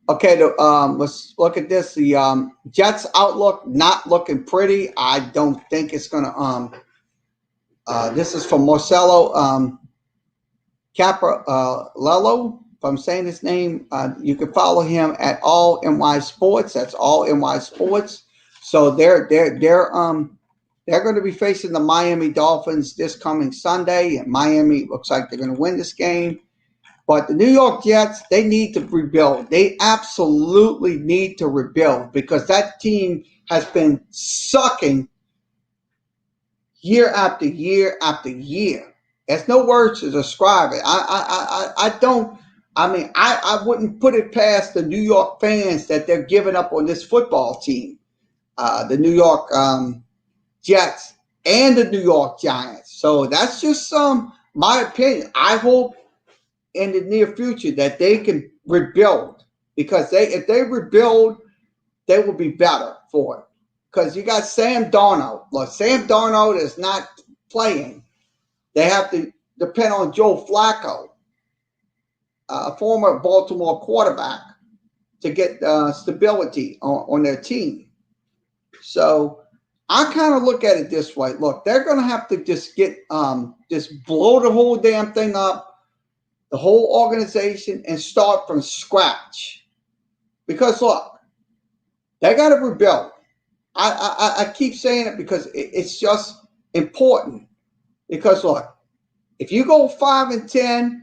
Let's look at this. The Jets outlook not looking pretty. I don't think it's going to. This is from Marcelo Caparello. If I'm saying his name, you can follow him at all NY Sports. That's all NY Sports. So they're going to be facing the Miami Dolphins this coming Sunday, and Miami looks like they're going to win this game. But the New York Jets, they need to rebuild. They absolutely need to rebuild because that team has been sucking year after year after year. There's no words to describe it. I wouldn't put it past the New York fans that they're giving up on this football team. The New York Jets and the New York Giants. So that's just my opinion. I hope in the near future that they can rebuild because if they rebuild, they will be better for it. Because you got Sam Darnold. Look, Sam Darnold is not playing. They have to depend on Joe Flacco, a former Baltimore quarterback, to get stability on their team. So I kind of look at it this way. Look, they're going to have to just just blow the whole damn thing up, the whole organization, and start from scratch. Because look, they got to rebuild. I keep saying it because it's just important. Because look, if you go 5-10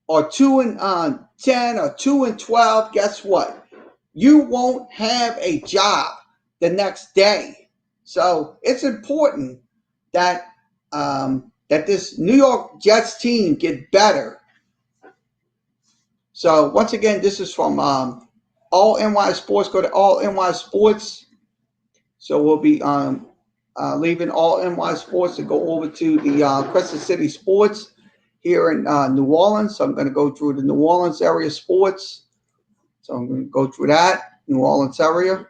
or 2-10 or 2-12, guess what? You won't have a job the next day. So it's important that that this New York Jets team get better. So once again, this is from all NY Sports. Go to all NY Sports. So we'll be leaving all NY Sports to go over to the Crescent City Sports here in New Orleans. So I'm going to go through the New Orleans area sports. So I'm going to go through that New Orleans area.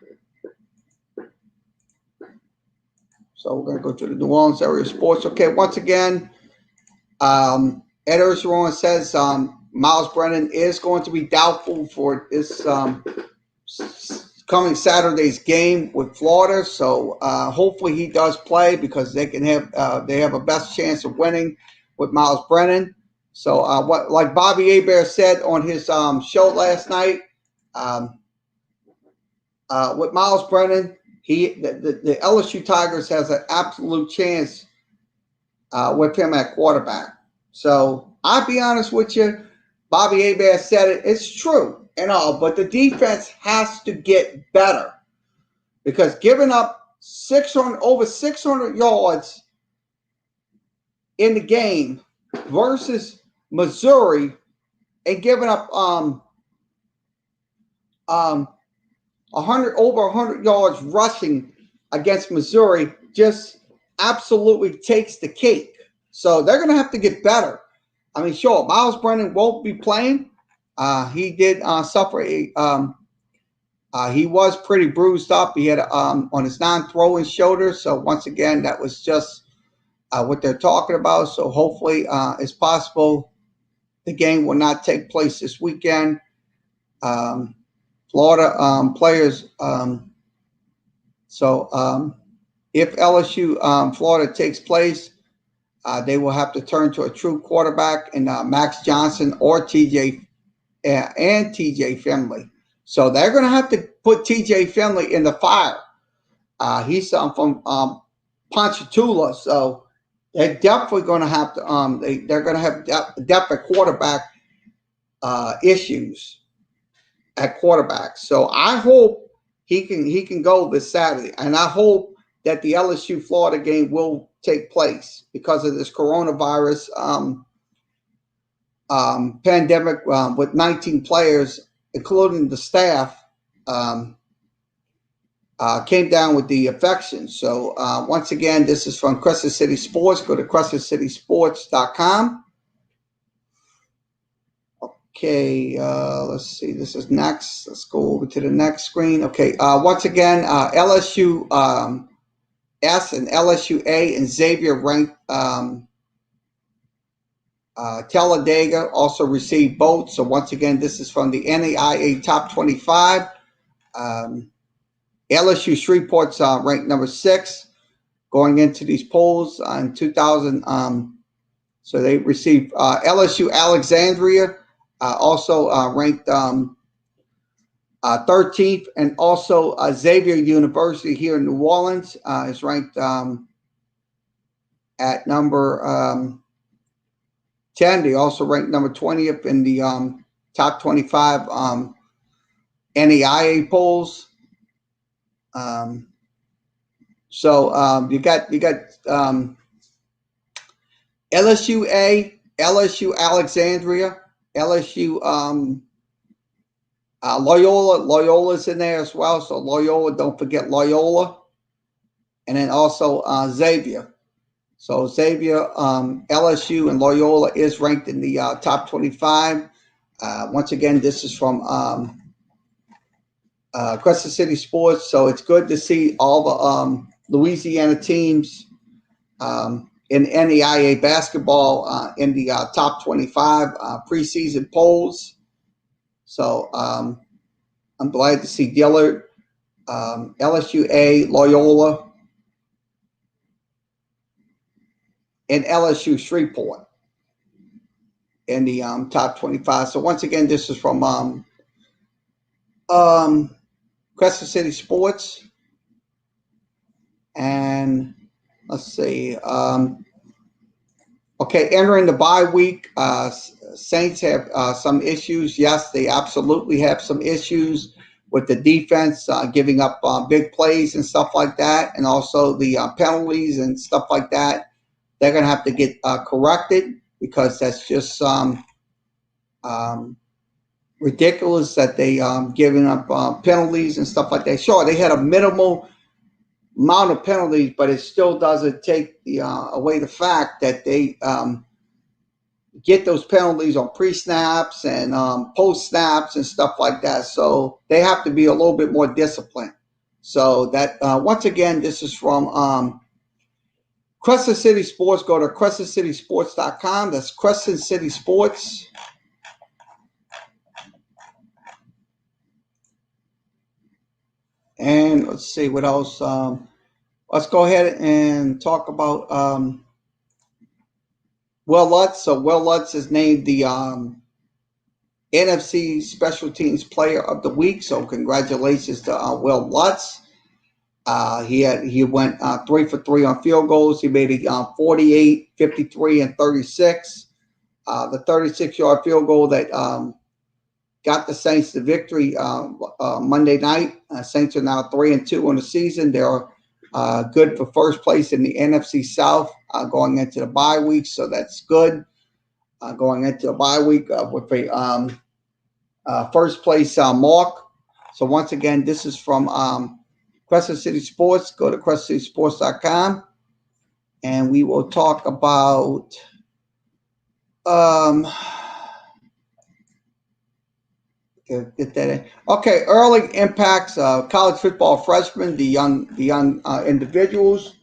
So we're going to go to the New Orleans area sports. Okay, once again, Ed Ursaron says Miles Brennan is going to be doubtful for this coming Saturday's game with Florida. So hopefully he does play because they have a best chance of winning with Miles Brennan. So like Bobby Hebert said on his show last night, with Miles Brennan, the LSU Tigers has an absolute chance with him at quarterback. So I'll be honest with you, Bobby Hebert said it. It's true and all, but the defense has to get better because giving up over 600 yards in the game versus Missouri and giving up 100 yards rushing against Missouri just absolutely takes the cake. So they're going to have to get better. I mean, sure, Miles Brennan won't be playing. He did suffer he was pretty bruised up. He had on his non-throwing shoulder. So once again, that was just what they're talking about. So hopefully, it's possible the game will not take place this weekend. Florida players. If LSU Florida takes place, they will have to turn to a true quarterback in Max Johnson or TJ Finley. So they're going to have to put TJ Finley in the fire. He's from Ponchatoula, so they're definitely going to have to. They're going to have depth at quarterback issues at quarterback. So I hope he can go this Saturday, and I hope that the LSU Florida game will take place because of this coronavirus pandemic with 19 players, including the staff, came down with the infection. So once again, this is from Crescent City Sports. Go to crescentcitysports.com. Okay, let's see. This is next. Let's go over to the next screen. Okay, once again, LSU S and LSU A and Xavier ranked Talladega also received votes. So once again, this is from the NAIA Top 25. LSU Shreveport's ranked number 6 going into these polls in 2000. So they received LSU Alexandria also ranked 13th, and also Xavier University here in New Orleans is ranked at number 10. They also ranked number 20th in the top 25 NAIA polls. You got LSU A, LSU Alexandria, LSU Loyola. Loyola's in there as well. So Loyola, don't forget Loyola. And then also Xavier. So Xavier, LSU, and Loyola is ranked in the top 25. Once again, this is from Crescent City Sports. So it's good to see all the Louisiana teams in NAIA basketball in the top 25 preseason polls. So I'm glad to see Dillard, LSU A, Loyola, and LSU Shreveport in the top 25. So once again, this is from Crescent City Sports. And let's see. Okay, entering the bye week, Saints have some issues. Yes, they absolutely have some issues with the defense giving up big plays and stuff like that, and also the penalties and stuff like that. They're going to have to get corrected because that's just ridiculous that they giving up penalties and stuff like that. Sure, they had a minimal amount of penalties, but it still doesn't take away the fact that they get those penalties on pre-snaps and post-snaps and stuff like that. So they have to be a little bit more disciplined. So that once again, this is from Crescent City Sports. Go to crescentcitysports.com. That's Crescent City Sports. And let's see what else. Let's go ahead and talk about Will Lutz. So Will Lutz is named the NFC Special Teams Player of the Week. So congratulations to Will Lutz. He went 3 for 3 on field goals. He made it 48, 53, and 36. the 36-yard field goal that got the Saints the victory Monday night. Saints are now 3-2 on the season. They're good for first place in the NFC South going into the bye week, so that's good. Going into a bye week with a first place mark. So once again, this is from Crescent City Sports. Go to crescentcitysports.com, and we will talk about get that in. Okay, early impacts. College football freshmen, the young individuals.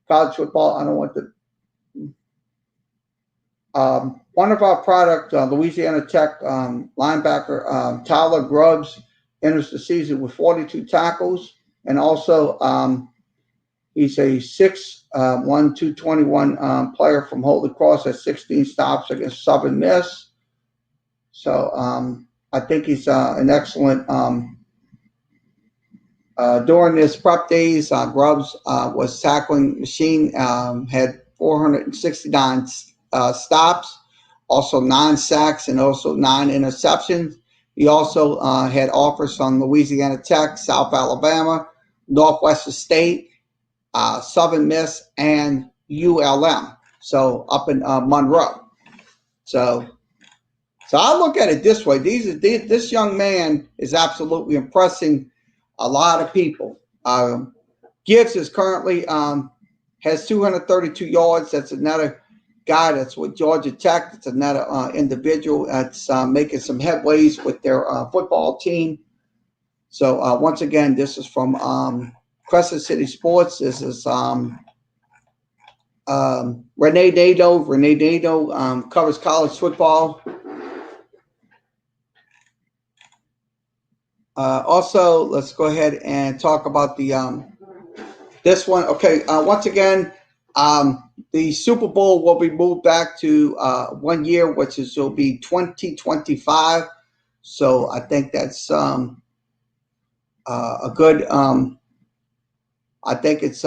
College football. I don't want to. One of our product, Louisiana Tech linebacker Tyler Grubbs enters the season with 42 tackles, and also he's a 6'1", 221 player from Holy Cross at 16 stops against Southern Miss. So I think he's an excellent. During his prep days, Grubbs was tackling machine, had 469 stops, also 9 sacks, and also 9 interceptions. He also had offers from Louisiana Tech, South Alabama, Northwestern State, Southern Miss, and ULM. So up in Monroe. So I look at it this way. This young man is absolutely impressing a lot of people. Gibbs is currently has 232 yards. That's another guy that's with Georgia Tech. It's another individual that's making some headways with their football team. So once again, this is from Crescent City Sports. This is Renee Nadeau. Renee Nadeau covers college football. Also, let's go ahead and talk about the this one. Okay, once again, the Super Bowl will be moved back to 1 year, which will be 2025. So I think that's a good. I think it's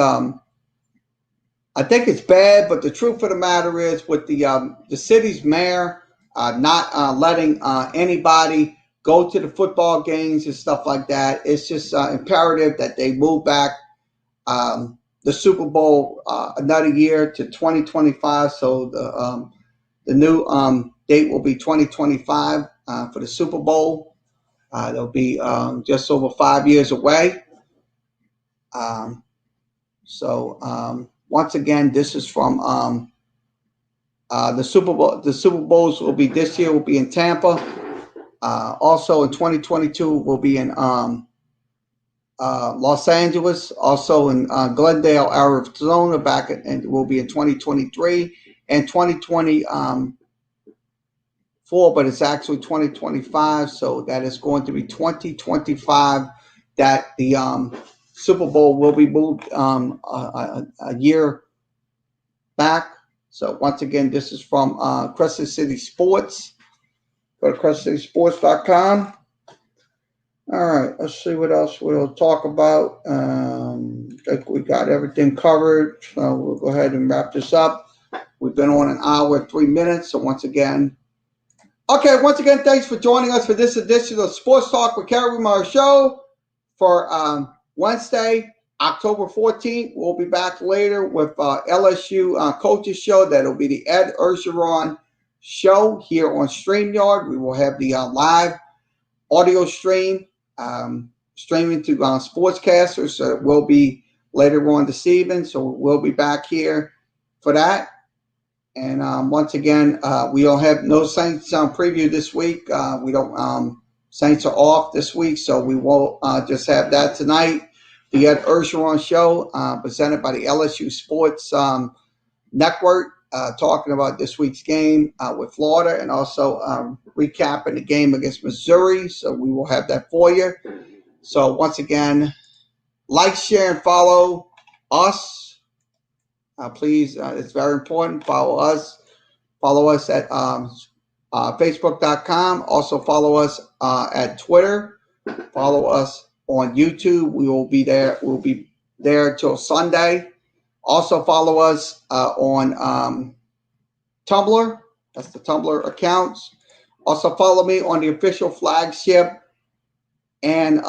bad, but the truth of the matter is, with the city's mayor not letting anybody go to the football games and stuff like that, it's just imperative that they move back the Super Bowl another year to 2025. So the new date will be 2025 for the Super Bowl. They'll be just over 5 years away. So once again, this is from the Super Bowl. The Super Bowls will be this year. Will be in Tampa. Also in 2022 will be in Los Angeles. Also in Glendale, Arizona. And will be in 2023 and 2024. But it's actually 2025. So that is going to be 2025. That the Super Bowl will be moved a year back. So once again, this is from Crescent City Sports. Go to crescentcitysports.com. All right, let's see what else we'll talk about. I think we got everything covered. So we'll go ahead and wrap this up. We've been on an hour and 3 minutes. So once again, thanks for joining us for this edition of Sports Talk with Kerry Wehmeyer show for Wednesday, October 14th. We'll be back later with LSU Coaches Show. That'll be the Ed Ergeron show here on StreamYard. We will have the live audio stream streaming to sportscasters. So it will be later on this evening. So we'll be back here for that. And once again, we don't have no Saints preview this week. We don't. Saints are off this week, so we won't just have that tonight. The Ed Ergeron show presented by the LSU Sports Network, talking about this week's game with Florida and also recapping the game against Missouri. So we will have that for you. So once again, like, share, and follow us. Please, it's very important. Follow us. Follow us at Facebook.com. Also follow us at Twitter. Follow us on YouTube. We will be there. We'll be there till Sunday. Also follow us on Tumblr. That's the Tumblr accounts. Also follow me on the official flagship and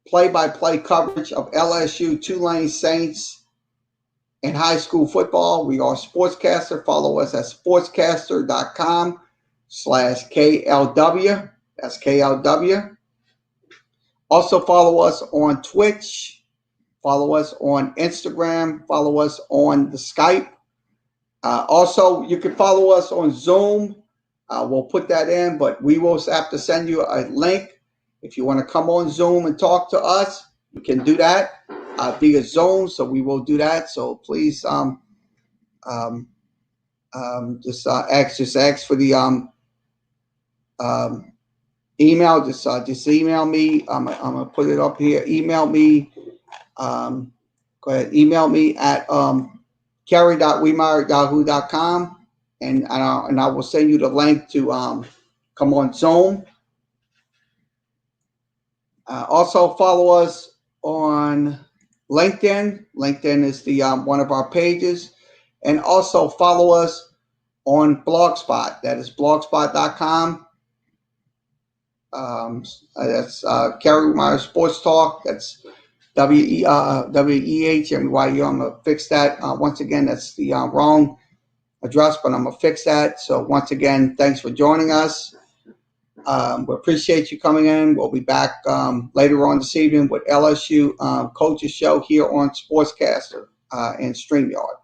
play-by-play coverage of LSU Tulane Saints and high school football. We are Sportscaster. Follow us at sportscaster.com/KLW. That's KLW. Also follow us on Twitch. Follow us on Instagram. Follow us on the Skype. Also, you can follow us on Zoom. We'll put that in, but we will have to send you a link. If you want to come on Zoom and talk to us, you can do that via Zoom. So we will do that. So please just ask for the email. Just email me. I'm gonna put it up here. Email me. Go ahead. Email me at kerry.wehmeyer@yahoo.com, and I will send you the link to come on Zoom. Also follow us on LinkedIn. LinkedIn is the one of our pages, and also follow us on Blogspot. That is blogspot.com. That's Kerry Wehmeyer Sports Talk. That's WEHMYU. I'm gonna fix that. Once again, that's the wrong address, but I'm gonna fix that. So once again, thanks for joining us. We appreciate you coming in. We'll be back later on this evening with LSU Coaches Show here on Sportscaster and StreamYard.